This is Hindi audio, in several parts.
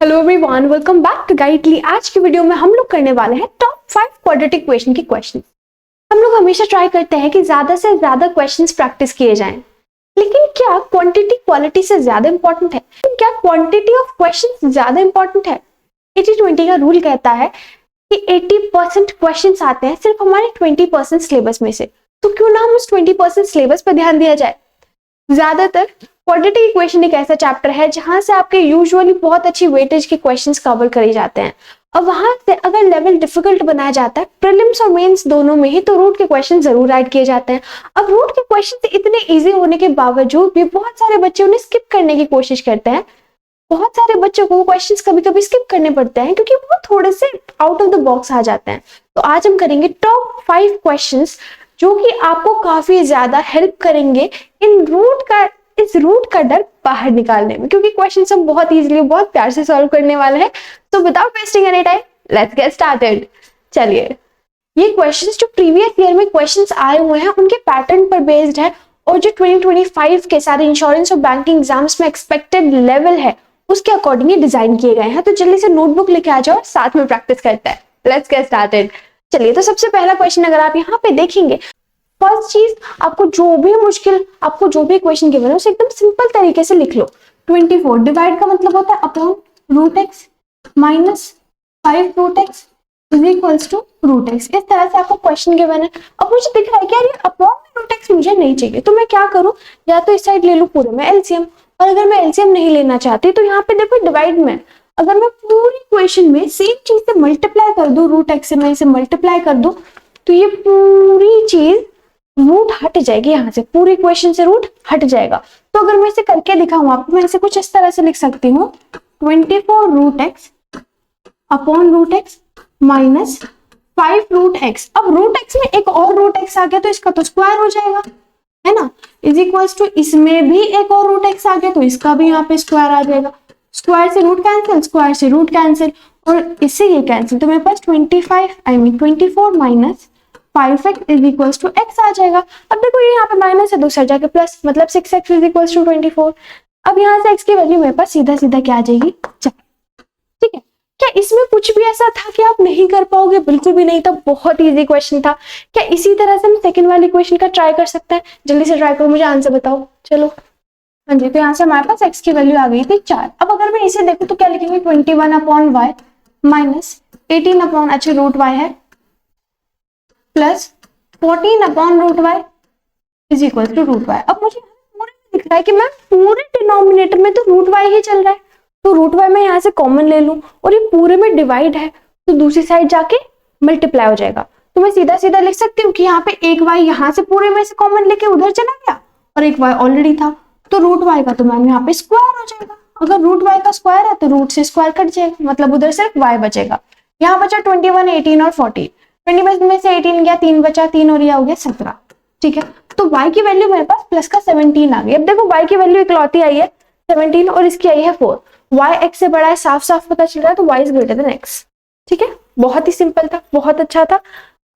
Hello everyone, welcome back to Guidely. आज की वीडियो में हम लोग करने वाले हैं टॉप 5 क्वाड्रेटिक इक्वेशन के क्वेश्चन। हम लोग हमेशा ट्राई करते हैं कि ज्यादा से ज्यादा क्वेश्चंस प्रैक्टिस किए जाएं, लेकिन क्या क्वांटिटी क्वालिटी से ज्यादा इंपॉर्टेंट है? क्या क्वांटिटी ऑफ क्वेश्चंस ज्यादा इंपॉर्टेंट है? 80-20 का रूल कहता है कि 80% क्वेश्चंस आते हैं सिर्फ हमारे 20% सिलेबस में से, तो क्यों ना हम उस 20% सिलेबस पर ध्यान दिया जाए। ज्यादातर क्वाड्रेटिक इक्वेशन एक ऐसा चैप्टर है जहां से आपके यूजुअली बहुत अच्छी वेटेज के क्वेश्चंस कवर करे जाते हैं, और वहां से अगर लेवल डिफिकल्ट बनाया जाता है प्रीलिम्स और मेंस दोनों में ही, तो रूट के क्वेश्चन जरूर ऐड किए जाते हैं। अब रूट के क्वेश्चन इतने इजी होने के बावजूद भी बहुत सारे बच्चे उन्हें स्किप करने की कोशिश करते हैं। बहुत सारे बच्चों को क्वेश्चंस कभी कभी स्किप करने पड़ते हैं क्योंकि वो थोड़े से आउट ऑफ द बॉक्स आ जाते हैं। तो आज हम करेंगे टॉप 5 क्वेश्चंस जो कि आपको काफी ज्यादा हेल्प करेंगे इस रूट का डर बाहर निकालने में, क्योंकि क्वेश्चंस हम बहुत इजीली बहुत प्यार से सॉल्व करने वाले हैं। तो without wasting any time let's get started. चलिए, ये क्वेश्चंस जो प्रीवियस ईयर में क्वेश्चंस आए हुए हैं उनके पैटर्न पर बेस्ड है, और जो 2025 के सारे इंश्योरेंस और बैंकिंग एग्जाम्स में एक्सपेक्टेड लेवल है उसके अकॉर्डिंग ये डिजाइन किए गए हैं। तो जल्दी से नोटबुक लेके आ जाओ, साथ में प्रैक्टिस करते हैं। Let's get started. चलिए, तो सबसे पहला क्वेश्चन अगर आप यहाँ पे देखेंगे, फर्स्ट चीज, आपको जो भी क्वेश्चन गिवन है उसे एकदम सिंपल तरीके से लिख लो। 24 डिवाइड का मतलब होता है upon root x minus 5 root x is equals to root x. इस तरह से आपको क्वेश्चन गिवन है। अब मुझे दिख रहा है कि यार ये अपॉन में रूट एक्स मुझे नहीं चाहिए, तो मैं क्या करूं, या तो इस साइड ले लूं पूरे में एलसीएम, और अगर मैं एलसीएम नहीं लेना चाहती तो यहाँ पे देखो डिवाइड में, अगर मैं पूरी क्वेश्चन में सेम चीज से मल्टीप्लाई कर दूं, रूट एक्स से मैं इसे मल्टीप्लाई कर दूं, तो ये पूरी चीज रूट हट जाएगी, यहाँ से पूरी क्वेश्चन से रूट हट जाएगा। तो अगर मैं इसे करके दिखाऊं आपको, मैं इसे कुछ इस तरह से लिख सकती हूँ, 24 root x upon root x minus 5 root x. अब रूट एक्स में एक और रूट एक्स आ गया तो इसका तो स्क्वायर हो जाएगा, है ना, इज इक्वल्स टू इसमें भी एक और रूट एक्स आ गया तो इसका भी यहाँ पे स्क्वायर आ जाएगा। स्क्वायर से रूट कैंसिल, स्क्वायर से रूट कैंसिल, और इससे ये कैंसिल, तो मेरे पास 24 minus 5x is equals to x आ जाएगा। अब देखो ये यहाँ पे माइनस है, दूसरा जाके प्लस, मतलब 6x इज इक्वल्स टू 24। अब यहाँ से x की वैल्यू मेरे पास सीधा सीधा क्या आ जाएगी, 4। ठीक है, क्या इसमें कुछ भी ऐसा था कि आप नहीं कर पाओगे? बिल्कुल भी नहीं था, बहुत इजी क्वेश्चन था। क्या इसी तरह से हम सेकंड वाले क्वेश्चन का ट्राई कर सकते हैं? जल्दी से ट्राई करो, मुझे आंसर बताओ। चलो, हाँ जी, तो यहाँ से हमारे पास x की वैल्यू आ गई थी 4। अब अगर मैं इसे देखूं तो क्या लिखेंगे, 21 अपॉन वाई माइनस 18 अपॉन, अच्छा रूट वाई है, plus 14 upon root y is equal to root y. अब मुझे पूरे में दिख रहा है कि मैं पूरे डिनोमिनेटर में तो रूट वाई ही चल रहा है, तो रूट वाई मैं यहाँ से कॉमन ले लूं, और ये पूरे में डिवाइड है तो दूसरी साइड जाके मल्टीप्लाई हो जाएगा। तो मैं सीधा सीधा लिख सकती हूँ कि यहाँ पे एक वाई यहाँ से पूरे में से कॉमन लेके उधर चला गया, और एक वाई ऑलरेडी था, तो रूट वाई का तो मैम यहाँ पे स्क्वायर हो जाएगा। अगर रूट वाई का स्क्वायर है तो रूट से स्क्वायर कट जाएगा, मतलब उधर सिर्फ वाई बचेगा। यहाँ बचा 21, 18 और 40। 20 में से 18 गया, 3 बचा, 3 और ये हो गया 17। ठीक है, तो y की वैल्यू मेरे पास प्लस का 17 आ गई। अब देखो y की वैल्यू इकलौती आई है 17 और इसकी आई है 4। y x से बड़ा है, साफ साफ पता चल रहा है, तो y is greater than x। ठीक है, बहुत ही सिंपल था, बहुत अच्छा था।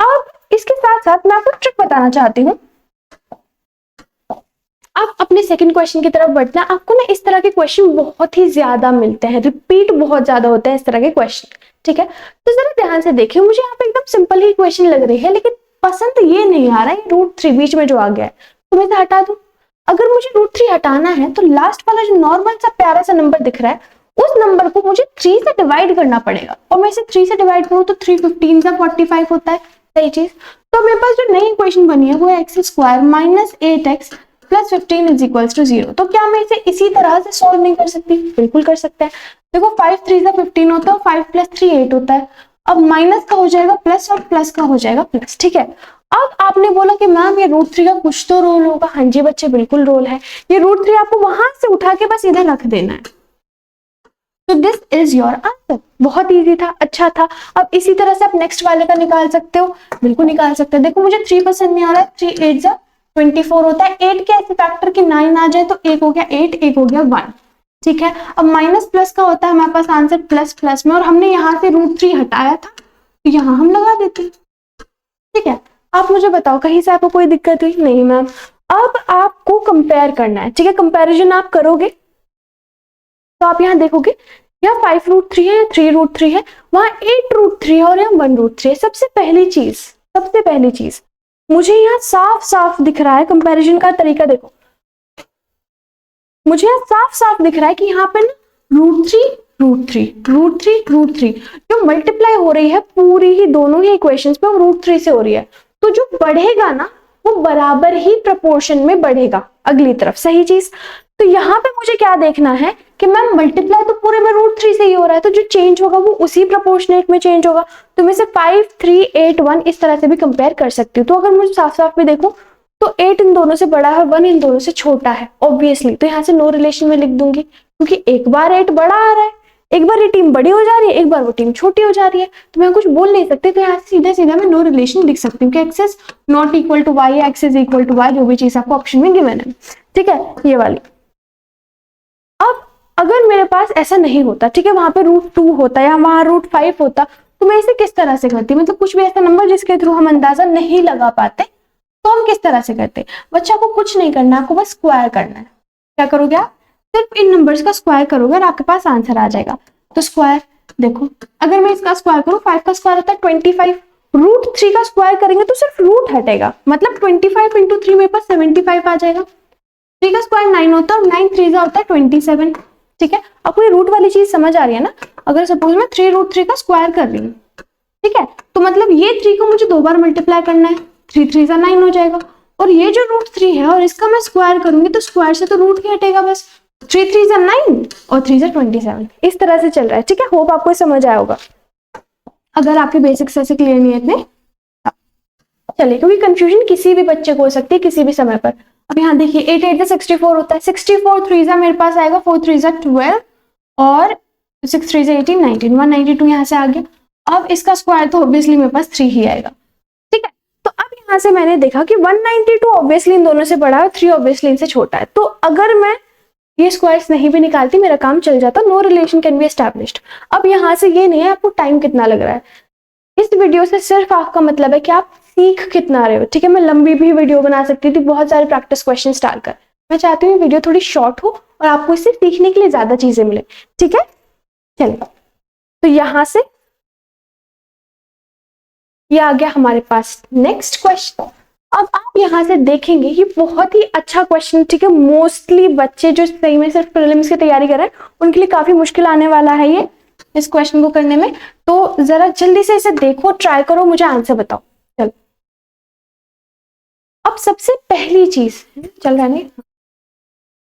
अब इसके साथ साथ मैं आपको ट्रिक बताना चाहती हूँ। आप अपने सेकंड क्वेश्चन की तरफ बढ़ना, आपको ना इस तरह के क्वेश्चन बहुत ही ज्यादा मिलते हैं, रिपीट बहुत ज्यादा होते हैं इस तरह के क्वेश्चन। ठीक है, तो जरा ध्यान से देखिए, मुझे यहाँ पे एकदम सिंपल ही क्वेश्चन लग रही है, लेकिन पसंद ये नहीं आ रहा है रूट 3 बीच में जो आ गया है, तो मैं इसे हटा दूं। अगर मुझे रूट 3 हटाना है तो लास्ट वाला जो नॉर्मल सा प्यारा सा नंबर दिख रहा है, उस नंबर को मुझे 3 से डिवाइड करना पड़ेगा, और मैं इसे 3 से डिवाइड करूँ तो 3 15 से 45 होता है, सही चीज। तो मेरे पास जो नई इक्वेशन बनी है वो है x square minus 8x plus 15 is equals to 0। तो क्या मैं इसे इसी तरह से सॉल्व नहीं कर सकती? बिल्कुल कर सकते हैं। देखो 5 3 से 15 होता है, 5 प्लस 3 8 होता है। अब माइनस का हो जाएगा प्लस, और प्लस का हो जाएगा प्लस। ठीक है, अब आपने बोला कि मैम ये रूट 3 का कुछ तो रोल होगा। हाँ जी बच्चे, बिल्कुल रोल है। ये रूट 3 आपको वहां से उठा के बस इधर रख देना है। तो दिस इज योर आंसर। बहुत इजी था, अच्छा था। अब इसी तरह से आप नेक्स्ट वाले का निकाल सकते हो, बिल्कुल निकाल सकते हो। देखो मुझे 3 पसंद नहीं आ रहा है, 3 8 जा 24 होता है। 8 के ऐसे फैक्टर की 9 आ जाए तो एक हो गया 8, एक हो गया 1। ठीक है, अब माइनस प्लस का होता है हमारे पास आंसर प्लस प्लस में, और हमने यहाँ से रूट 3 हटाया था तो यहाँ हम लगा देते हैं। ठीक है, आप मुझे बताओ कहीं से आपको कोई दिक्कत हुई? नहीं मैम। अब आपको कंपेयर करना है। ठीक है, कंपैरिजन आप करोगे तो आप यहाँ देखोगे यहाँ 5√3 है या 3√3 है, वहां 8√3 है और यहाँ 1√3 है। सबसे पहली चीज मुझे यहाँ साफ साफ दिख रहा है, कंपैरिजन का तरीका देखो, मुझे यहाँ साफ साफ दिख रहा है कि यहाँ पे ना √3 जो मल्टीप्लाई हो रही है पूरी ही दोनों ही इक्वेशंस पे वो √3 से हो रही है। तो जो बढ़ेगा ना वो बराबर ही प्रोपोर्शन में बढ़ेगा अगली तरफ, सही चीज। तो यहाँ पे मुझे क्या देखना है कि मैम मल्टीप्लाई तो पूरे में √3 से ही हो रहा है, तो जो चेंज होगा वो उसी प्रोपोर्शनेट में चेंज होगा। तो मैं से 5, 3, 8, 1 इस तरह से भी कंपेयर कर सकती हूँ। तो अगर मुझे साफ साफ में देखूं तो 8 इन दोनों से बड़ा है, 1 इन दोनों से छोटा है ऑब्वियसली, तो यहाँ से नो रिलेशन में लिख दूंगी, क्योंकि एक बार 8 बड़ा आ रहा है, एक बार ये टीम बड़ी हो जा रही है, एक बार वो टीम छोटी हो जा रही है, तो मैं कुछ बोल नहीं सकती। तो यहाँ से सीधा सीधा मैं नो रिलेशन लिख सकती हूँ कि x is not equal to y, x is equal to y, जो भी चीज आपको ऑप्शन में गिवन है, ठीक है, ये वाली। अब अगर मेरे पास ऐसा नहीं होता, ठीक है, वहां पे √2 होता या वहां √5 होता, तो मैं इसे किस तरह से करती, मतलब कुछ भी ऐसा नंबर जिसके थ्रू हम अंदाजा नहीं लगा पाते तो हम किस तरह से करते। बच्चा को कुछ नहीं करना, आपको बस स्क्वायर करना है। क्या करोगे आप, सिर्फ इन नंबर्स का स्क्वायर करोगे और आपके पास आंसर आ जाएगा। तो स्क्वायर देखो, अगर मैं इसका स्क्वायर करूं, 5 का स्क्वायर होता है 25, √3 का स्क्वायर करेंगे तो सिर्फ रूट हटेगा, मतलब 25 इंटू 3 मेरे पास 75 आ जाएगा। 3 का स्क्वायर 9 होता है और 9 3 होता है 27, ठीक है। आपको ये रूट वाली चीज समझ आ रही है ना। अगर सपोज मैं 3√3 का स्क्वायर कर रही हूँ, ठीक है, तो मतलब ये 3 को मुझे 2 बार मल्टीप्लाई करना है, 3 3 9 हो जाएगा, और ये जो √3 है और इसका मैं स्क्वायर करूंगी तो स्क्वायर से तो रूट ही हटेगा बस, 3 3 9 और 3 27, इस तरह से चल रहा है, ठीक है। होप आपको समझ आया होगा। अगर आपके बेसिक्स ऐसे क्लियर नहीं है इतने, चलिए, क्योंकि कंफ्यूजन किसी भी बच्चे को हो सकती है किसी भी समय पर। अब यहाँ देखिए 8 8 64 होता है, 64 3 मेरे पास आएगा, 4 3 12 और 6 3 18 19, 192 यहाँ से आ गया। अब इसका स्क्वायर तो ऑब्वियसली मेरे पास 3 ही आएगा, ठीक है। तो अब यहाँ से मैंने देखा कि 192 ऑब्वियसली इन दोनों से बड़ा है और 3 ऑब्वियसली इनसे छोटा है, तो अगर मैं ये स्क्वायर्स नहीं भी निकालती मेरा काम चल जाता, no relation can be established. अब यहाँ से ये नहीं है आपको टाइम कितना लग रहा है, इस वीडियो से सिर्फ आपका मतलब है कि आप सीख कितना रहे हो, ठीक है। मैं लंबी भी वीडियो बना सकती थी बहुत सारे प्रैक्टिस क्वेश्चन डालकर, मैं चाहती हूँ वीडियो थोड़ी शॉर्ट हो और आपको इससे सीखने के लिए ज्यादा चीजें मिले, ठीक है। चलिए, तो यहां से ये आ गया हमारे पास नेक्स्ट क्वेश्चन। अब आप यहां से देखेंगे ये बहुत ही अच्छा क्वेश्चन, ठीक है। मोस्टली बच्चे जो सही में सिर्फ प्रीलिम्स की तैयारी कर रहे हैं उनके लिए काफी मुश्किल आने वाला है ये, इस क्वेश्चन को करने में। तो जरा जल्दी से इसे देखो, ट्राई करो, मुझे आंसर बताओ। चलो, अब सबसे पहली चीज चल रहा है,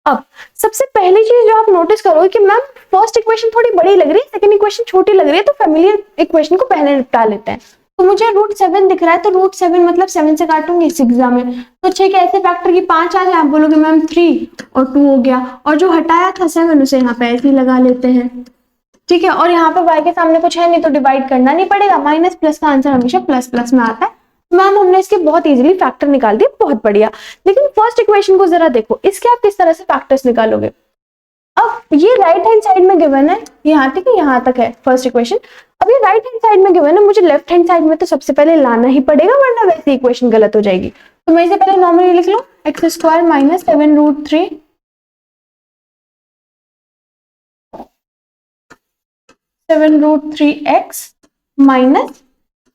अब सबसे पहली चीज जो आप नोटिस करोगे कि मैम फर्स्ट इक्वेशन थोड़ी बड़ी लग रही है, सेकंड इक्वेशन छोटी लग रही है, तो फैमिलियर इक्वेशन को पहले निपटा लेते हैं। तो मुझे √7 दिख रहा है, तो √7 मतलब 7 से काटूंगी इस एग्जाम में, तो 6 के ऐसे फैक्टर की 5 आ जाए, आप बोलोगे मैम 3 और 2 हो गया, और जो हटाया था 7 उसे यहाँ पे ऐसे ही लगा लेते हैं, ठीक है। और यहाँ पे y के सामने कुछ है नहीं तो डिवाइड करना नहीं पड़ेगा, माइनस प्लस का आंसर हमेशा प्लस प्लस में आता है। मैम हमने इसके बहुत इजीली फैक्टर निकाल दिए, बहुत बढ़िया। लेकिन फर्स्ट इक्वेशन को जरा देखो, इसके आप किस तरह से फैक्टर्स निकालोगे। अब ये राइट हैंड साइड में गिवन है यहाँ, ठीक है, यहाँ तक है फर्स्ट इक्वेशन। अब ये राइट हैंड साइड में गिवन है, मुझे लेफ्ट हैंड साइड में तो सबसे पहले लाना ही पड़ेगा, वरना वैसे इक्वेशन गलत हो जाएगी। तो मैं इसे पहले नॉर्मली लिख लूं, x² minus 7√3 7√3x minus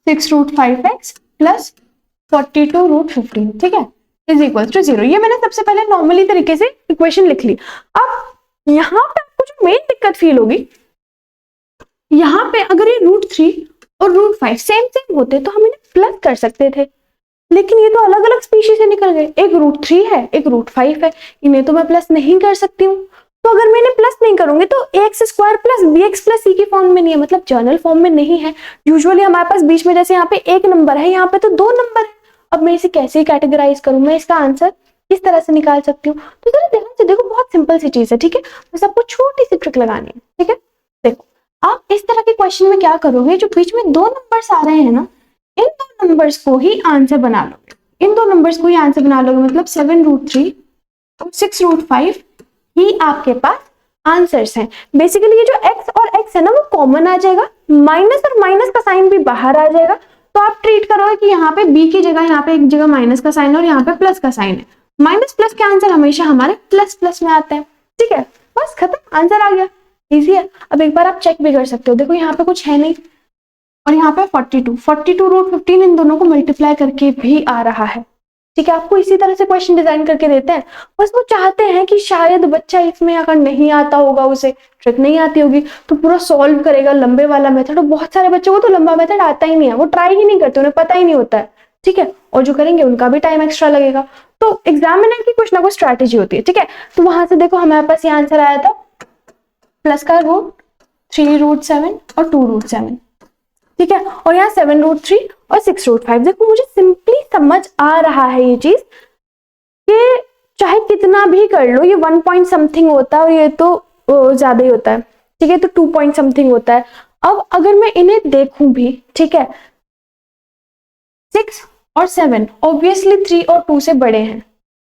6√5x plus 42√15, ठीक है, इज इक्वल टू 0। ये मैंने सबसे पहले नॉर्मली तरीके से इक्वेशन लिख ली। अब यहाँ पे आपको जो मेन दिक्कत फील होगी, यहाँ पे अगर ये √3 और √5 सेम सेम होते तो हम इन्हें प्लस कर सकते थे, लेकिन ये तो अलग अलग स्पीशीज से निकल गए, एक √3 है एक √5 है, इन्हें तो मैं प्लस नहीं कर सकती हूँ। तो अगर मैं इन्हें प्लस नहीं करूंगी तो ax² plus bx plus c की फॉर्म में नहीं है, मतलब जर्नल फॉर्म में नहीं है। यूजुअली हमारे पास बीच में जैसे यहाँ पे एक नंबर है, यहाँ पे तो 2 नंबर है। अब मैं इसे कैसे कैटेगराइज करूं, मैं इसका आंसर किस तरह से निकाल सकती हूँ। तो जरा ध्यान से देखो, बहुत सिंपल सी चीज है, ठीक है, बस आपको छोटी सी ट्रिक लगानी है, ठीक है। देखो, आप इस तरह के क्वेश्चन में क्या करोगे, जो बीच में 2 नंबर्स आ रहे हैं ना, इन 2 नंबर्स को ही आंसर बना लोगे, इन 2 नंबर्स को ही आंसर बना लोगे, मतलब 7√3 और 6√5 ही आपके पास आंसर्स हैं। बेसिकली ये जो x और x है ना वो कॉमन आ जाएगा, माइनस और माइनस का साइन भी बाहर आ जाएगा। तो आप ट्रीट करोगे कि यहाँ पे b की जगह यहाँ पे एक जगह माइनस का साइन और यहाँ पे प्लस का साइन है, माइनस प्लस के आंसर हमेशा हमारे प्लस प्लस में आते हैं, ठीक है, बस खत्म, आंसर आ गया। इजी है। अब एक बार आप चेक भी कर सकते हो, देखो यहाँ पे कुछ है नहीं और यहाँ पे 42 रूट 15 इन दोनों को मल्टीप्लाई करके भी आ रहा है। ठीक है, आपको इसी तरह से क्वेश्चन डिजाइन करके देते हैं। बस वो चाहते हैं कि शायद बच्चा इसमें अगर नहीं आता होगा, उसे ट्रिक नहीं आती होगी, तो पूरा सॉल्व करेगा लंबे वाला मेथड। और बहुत सारे बच्चों को तो लंबा मेथड आता ही नहीं है, वो ट्राई ही नहीं करते, उन्हें पता ही नहीं होता है। ठीक है, और जो करेंगे उनका भी टाइम एक्स्ट्रा लगेगा। तो एग्जामिनर की कुछ ना कुछ स्ट्रैटेजी होती है। ठीक है, तो वहां से देखो हमारे पास ये आंसर आया था प्लस का रूट 3 रूट 7 और 2 रूट 7। ठीक है, और यहाँ 7 रूट 3 और 6 रूट 5। देखो मुझे सिंपली समझ आ रहा है ये चीज कि चाहे कितना भी कर लो, ये 1 पॉइंट समथिंग होता है और ये तो ज्यादा ही होता है। ठीक है, तो 2 पॉइंट समथिंग होता है। अब अगर मैं इन्हें देखूं भी, ठीक है, 6 और 7 ऑब्वियसली 3 और 2 से बड़े हैं।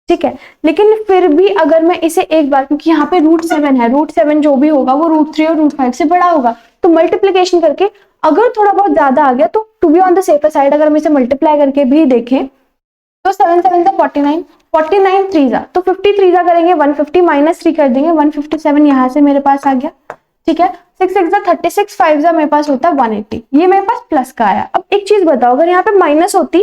ठीक है, लेकिन फिर भी अगर मैं इसे एक बार, क्योंकि यहाँ पे रूट 7 है, रूट 7 जो भी होगा वो रूट 3 और रूट 5 से बड़ा होगा, तो मल्टीप्लीकेशन करके अगर थोड़ा बहुत ज्यादा आ गया तो to be on the safer side अगर हम इसे मल्टीप्लाई करके भी देखें तो 7 7 से 49, 49 3 जा तो 53 जा करेंगे 150 माइनस 3 कर देंगे 157 यहाँ से मेरे पास आ गया। ठीक है, 6 6 जा 36, 5 जा मेरे पास होता है 180, ये मेरे पास प्लस का आया। अब एक चीज बताओ, अगर यहाँ पे माइनस होती,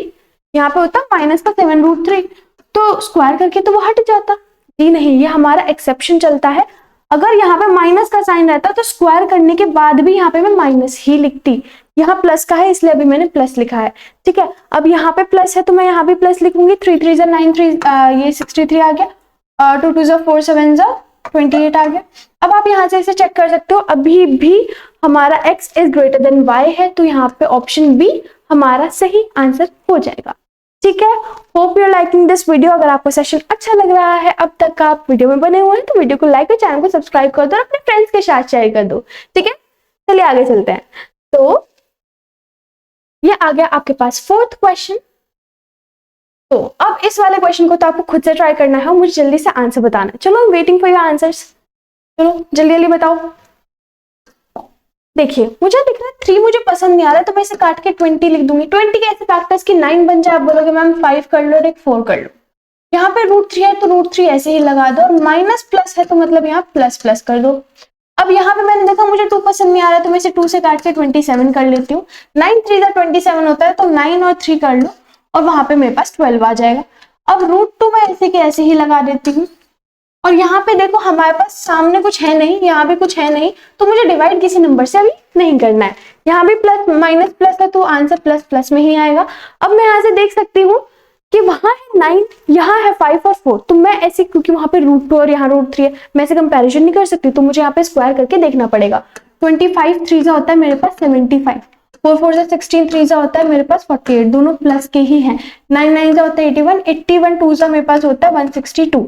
यहाँ पे होता माइनस का 7 रूट 3, तो स्क्वायर करके तो वो हट जाता। जी नहीं, ये हमारा एक्सेप्शन चलता है। अगर यहाँ पे माइनस का साइन रहता तो स्क्वायर करने के बाद भी यहाँ पे मैं माइनस ही लिखती। यहाँ प्लस का है इसलिए अभी मैंने प्लस लिखा है। ठीक है, अब यहाँ पे प्लस है तो मैं यहाँ भी प्लस लिखूंगी। 3 3 जा 9 3 ये 63 आ गया, 2 2 जा 4 7 जा 28 आ गया। अब आप यहाँ से इसे चेक कर सकते हो, अभी भी हमारा x is greater than y है, तो यहाँ पे ऑप्शन बी हमारा सही आंसर हो जाएगा। ठीक है, hope you liking this video. अगर आपको सेशन अच्छा लग रहा है, अब तक आप वीडियो में बने हुए हैं, तो वीडियो को लाइक और चैनल को सब्सक्राइब कर दो और अपने फ्रेंड्स के साथ शेयर कर दो। ठीक है, चलिए आगे चलते हैं। तो ये आ गया आपके पास फोर्थ क्वेश्चन। तो अब इस वाले क्वेश्चन को तो आपको खुद से ट्राई करना है और मुझे जल्दी से आंसर बताना है। चलो, वेटिंग फॉर योर आंसर्स। चलो जल्दी जल्दी बताओ। देखिए मुझे दिख रहा है 3 मुझे पसंद नहीं आ रहा है, तो मैं इसे काट के 20 लिख दूंगी। 20 के ऐसे फैक्टर्स की 9 बन जाए। आप बोलोगे मैम 5 कर लो और एक 4 कर लो। यहाँ पे रूट 3 है तो रूट 3 ऐसे ही लगा दो, और माइनस प्लस है तो मतलब यहाँ प्लस प्लस कर दो। अब यहाँ पे मैंने देखा मुझे 2 पसंद नहीं आ रहा है, तो मैं इसे 2 से काट के 27 कर लेती हूँ। 9 3 का 27 होता है, तो 9 और 3 कर लो और वहां पे मेरे पास 12 आ जाएगा। अब रूट 2 मैं ऐसे के ऐसे ही लगा देती हूँ, और यहाँ पे देखो हमारे पास सामने कुछ है नहीं, यहाँ पे कुछ है नहीं, तो मुझे डिवाइड किसी नंबर से अभी नहीं करना है। यहाँ भी प्लस माइनस प्लस है तो आंसर प्लस प्लस में ही आएगा। अब मैं यहाँ से देख सकती हूँ कि वहां है 9, यहाँ है 5 और 4, तो मैं ऐसे, क्योंकि वहां पे रूट 2 और यहाँ रूट 3 है, मैं ऐसे कंपैरिजन नहीं कर सकती, तो मुझे यहाँ पे स्क्वायर करके देखना पड़ेगा। 25 3 जा होता है मेरे पास 75, 4 4 जा 16, 3 जा होता है मेरे पास 48, दोनों प्लस के ही हैं। 9 9 जा होता है 81, 81 2 जा मेरे पास होता है 162,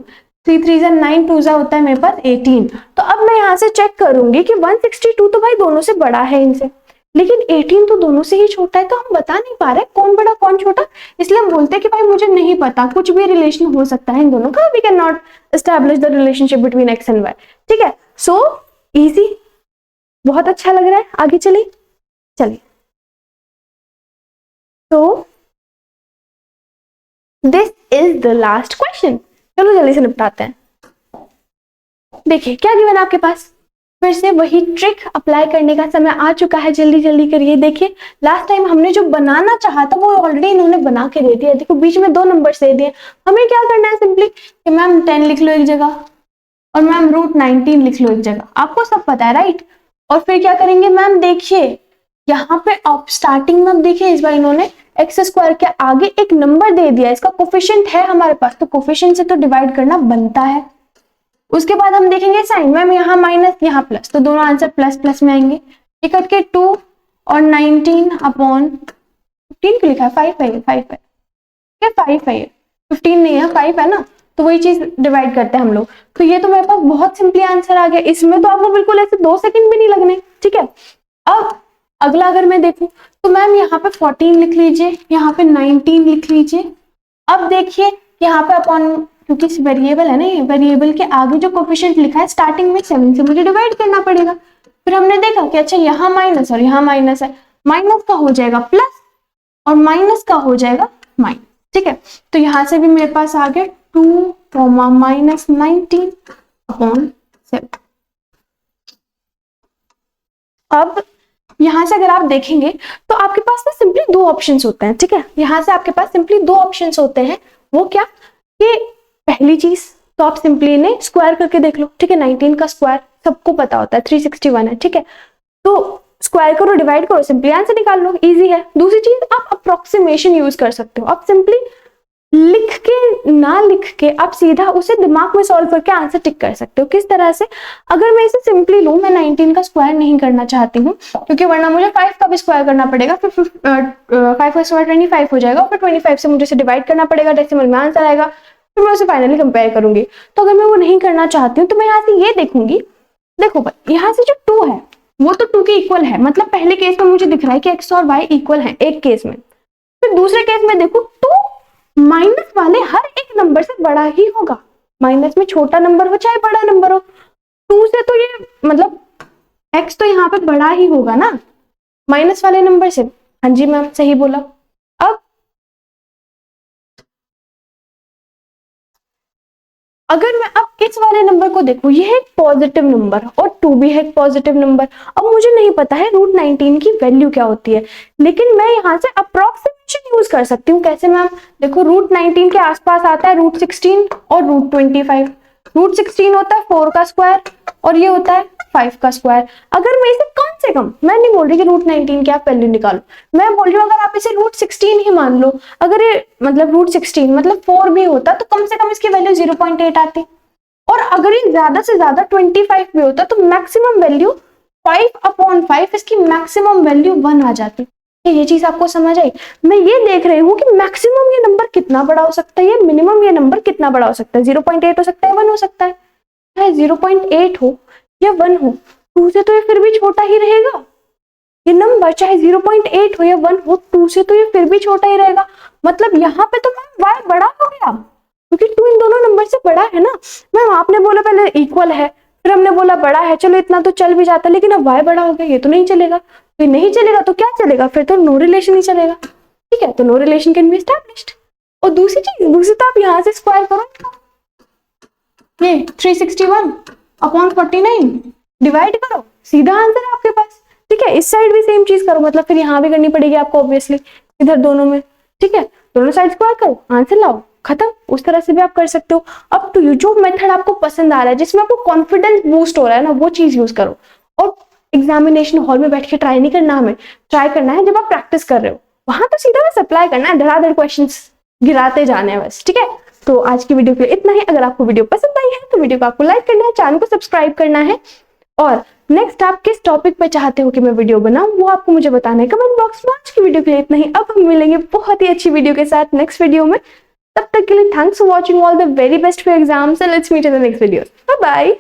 3 3 जा 9 2 जा होता है मेरे पास 18। तो अब मैं यहाँ से चेक करूंगी कि 162 तो भाई दोनों से बड़ा है इनसे, लेकिन 18 तो दोनों से ही छोटा है, तो हम बता नहीं पा रहे कौन बड़ा कौन छोटा। इसलिए हम बोलते हैं कि भाई मुझे नहीं पता, कुछ भी रिलेशन हो सकता है इन दोनों का, we can not establish the relationship between x and y. ठीक है, सो इजी, बहुत अच्छा लग रहा है। आगे चलिए चलिए। तो this is the last question, चलो जल्दी से निपटाते हैं। देखिए क्या गिवन आपके पास, फिर से वही ट्रिक अप्लाई करने का समय आ चुका है, जल्दी जल्दी करिए। देखिए लास्ट टाइम हमने जो बनाना चाहा था वो ऑलरेडी इन्होंने बना के दे दिया। देखो बीच में 2 नंबर दे दिए, हमें क्या करना है सिंपली कि मैम 10 लिख लो एक जगह और मैम रूट 19 लिख लो एक जगह, आपको सब पता है राइट। और फिर क्या करेंगे मैम, देखिए यहाँ पे स्टार्टिंग में देखिए इस बार इन्होंने एक्स स्क्वायर के आगे एक नंबर दे दिया, इसका कोफिशिएंट है हमारे पास, तो कोफिशिएंट से तो डिवाइड करना बनता है। उसके बाद हम देखेंगे साइन, मैम यहाँ माइनस यहाँ प्लस, तो दोनों आंसर प्लस प्लस में आएंगे। ये कट के 2 और 19 अपॉन 15 को लिखा है 5 है, 5 है क्या 5 है, 15 नहीं है 5 है ना, तो वही चीज डिवाइड करते हैं हम लोग। तो ये तो मेरे पास बहुत सिंपली आंसर आ गया, इसमें तो आपको बिल्कुल ऐसे 2 सेकंड भी नहीं लगने। ठीक है, अब अगला अगर मैं देखूं तो मैम यहाँ पे 14 लिख लीजिए, यहाँ पे 19 लिख लीजिए। अब देखिए यहाँ पे अपॉन, क्योंकि वेरिएबल है ना, ये वेरिएबल के आगे जो कोफिशिएंट लिखा है स्टार्टिंग में 7 से मुझे डिवाइड करना पड़ेगा। फिर हमने देखा कि अच्छा यहाँ माइनस और यहाँ माइनस है, माइनस का हो जाएगा प्लस और माइनस का हो जाएगा माइनस। ठीक है, तो यहाँ से भी मेरे पास आ गया 2 माइनस 19 अपॉन 7। अब यहाँ से अगर आप देखेंगे तो आपके पास ना सिंपली दो ऑप्शंस होते हैं, ठीक है। यहाँ से आपके पास सिंपली दो ऑप्शंस होते हैं। वो क्या कि पहली चीज तो आप सिंपली इन्हें स्क्वायर करके देख लो, ठीक है। 19 का स्क्वायर सबको पता होता है 361 है, ठीक है। तो स्क्वायर करो, डिवाइड करो, सिंपली आंसर निकाल लो, इजी है। दूसरी चीज आप अप्रोक्सीमेशन यूज कर सकते हो। आप सिंपली लिख के ना लिख के आप सीधा उसे दिमाग में सॉल्व करके आंसर टिक कर सकते हो। किस तरह से, अगर मैं इसे सिंपली लूं, मैं 19 का स्क्वायर नहीं करना चाहती हूँ क्योंकि वरना मुझे 5 का भी स्क्वायर करना पड़ेगा, फिर 5 का स्क्वायर 25 हो जाएगा, फिर 25 से मुझे इसे डिवाइड करना पड़ेगा, डेसिमल में आंसर आएगा, फिर मैं उसे फाइनली कंपेयर करूंगी। तो अगर मैं वो नहीं करना चाहती हूँ तो मैं यहाँ से ये देखूंगी, देखो भाई यहाँ से जो 2 है वो तो 2 के इक्वल है, मतलब पहले केस में मुझे दिख रहा है कि x और y इक्वल है एक केस में। फिर दूसरे केस में देखो 2 माइनस वाले हर एक नंबर से बड़ा ही होगा, माइनस में छोटा नंबर हो चाहे बड़ा नंबर हो, 2 से तो ये मतलब x तो यहाँ पे बड़ा ही होगा ना माइनस वाले नंबर से। हाँ जी मैम सही बोला। अब अगर मैं अब इस वाले नंबर को देखूं, ये है एक पॉजिटिव नंबर और 2 भी है एक पॉजिटिव नंबर। अब मुझे नहीं पता है रूट 19 की वैल्यू क्या होती है, लेकिन मैं यहाँ से अप्रोक्सीमेशन यूज कर सकती हूँ। कैसे मैम, देखो रूट 19 के आसपास आता है रूट 16 और रूट 25। रूट 16 होता है 4 का स्क्वायर और ये होता है 5 का स्क्वायर। अगर मैं इसे कम से कम, मैं नहीं बोल रही कि रूट 19 की आप वैल्यू निकालो, मैं बोल रही हूँ अगर आप इसे रूट 16 ही मान लो, अगर ये मतलब रूट 16 मतलब 4 भी होता तो कम से कम इसकी वैल्यू 0.8 आती, और अगर ये ज्यादा से ज्यादा 25 भी होता तो मैक्सिमम वैल्यू 5/5, इसकी मैक्सिमम वैल्यू 1 आ जाती। ये चीज आपको समझ आई। मैं ये देख रही हूँ कि मैक्सिमम ये नंबर कितना बड़ा हो सकता है, ये मिनिमम ये नंबर कितना बड़ा हो सकता है। 0.8 हो सकता है, 1 हो सकता है, चाहे 0.8 हो या 1 हो, 2 से तो ये फिर भी छोटा ही रहेगा। ये नंबर चाहे 0.8 हो या 1 हो, 2 से तो ये फिर भी छोटा ही रहेगा। मतलब यहाँ पे तो मैम y बड़ा हो गया क्योंकि 2 इन दोनों नंबर से बड़ा है ना। मैम आपने बोला पहले इक्वल है, फिर हमने बोला बड़ा है, चलो इतना तो चल भी जाता, लेकिन अब y बड़ा हो गया, ये तो नहीं चलेगा। तो ये नहीं चलेगा तो क्या चलेगा, फिर तो नो रिलेशन ही चलेगा, ठीक है। तो no relation can be established. और दूसरी तो आप यहाँ से स्क्वायर करो, ये 361/49 डिवाइड करो, सीधा आंसर है आपके पास, ठीक है। इस साइड भी सेम चीज करो, मतलब फिर यहाँ भी करनी पड़ेगी आपको ऑब्वियसली, इधर दोनों में, ठीक है। दोनों साइड स्क्वायर करो, आंसर लाओ, खत्म। उस तरह से भी आप कर सकते हो। अब टू यू, जो मेथड आपको पसंद आ रहा है, जिसमें आपको कॉन्फिडेंस बूस्ट हो रहा है ना, वो चीज यूज करो। और एग्जामिनेशन हॉल में बैठ के ट्राई नहीं करना, हमें ट्राई करना है जब आप प्रैक्टिस कर रहे हो, वहां तो सीधा बस अप्लाई करना है, धड़ाधड़ क्वेश्चंस गिराते जाने हैं बस, ठीक है। तो आज की वीडियो के लिए इतना ही। अगर आपको वीडियो पसंद आई है तो वीडियो को आपको लाइक करना है, चैनल को सब्सक्राइब करना है, और नेक्स्ट आप किस टॉपिक पे चाहते हो कि मैं वीडियो बनाऊं वो आपको मुझे बताना है कमेंट बॉक्स में। आज की वीडियो के लिए इतना ही। अब हम मिलेंगे बहुत ही अच्छी वीडियो के साथ नेक्स्ट वीडियो में। तब तक के लिए thanks for watching, all the very best for exams and let's meet in the next video. Bye bye.